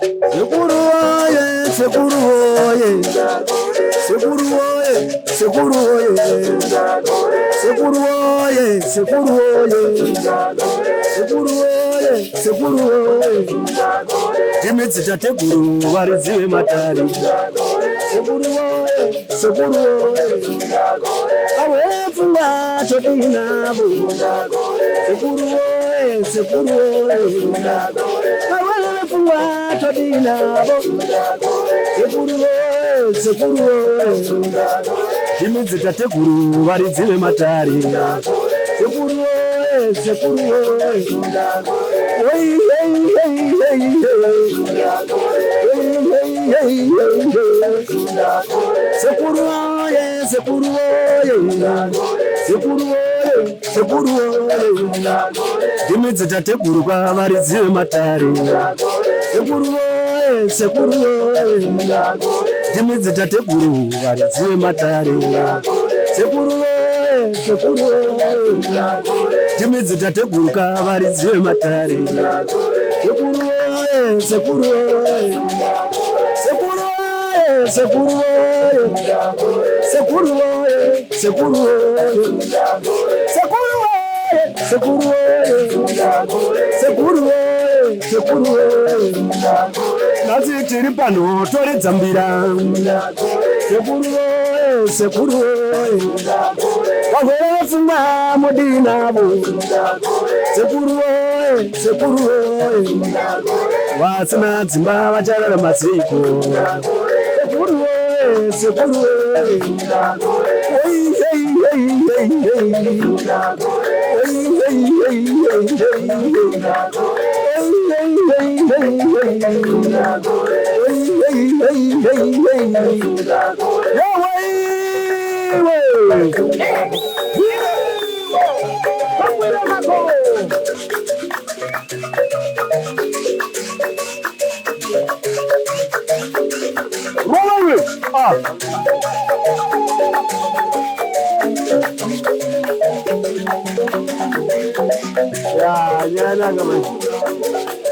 Sekuru oye, sekuru oye, sekuru oye, sekuru oye, sekuru oye, sekuru oye, sekuru oye, sekuru oye. Timitsi tateguru varizive matari. Sekuru oye, sekuru oye. Awefunga chodinabo. Sekuru oye, sekuru oye. Awefunga chodinabo. Sekuru oye, sekuru oye. Timitsi tateguru varizive matari. Sekuru oye, sekuru oye. Hey, hey, hey, hey, hey. Sekuru oye, sekuru oye, sekuru oye, sekuru oye. Timitsi tateguru varizive matari. Sekuru oye, sekuru oye. Timitsi tateguru varizive matari. Sekuru oye, sekuru oye. Timitsi tateguru varizive matari. Sekuru oye, sekuru oye. Sekuru oye, sekuru oye. Sekuru oye, sekuru oye. Sekuru oye, sekuru oye. Sekuru oye, sekuru oye. Nasi tiri pano tori dzambira. Sekuru oye, sekuru oye. Wahwera funga modinabo. Sekuru oye, sekuru oye. Wasina dzimba vacharara masiku. Sekuru oye, sekuru oye. Hey, hey, hey, hey, hey. Hey, hey, hey, hey, hey. Hey, hey, hey, hey, hey. Hey, hey, hey, hey, hey. Yeah, way. Roll it! Ah! Yeah, that's good.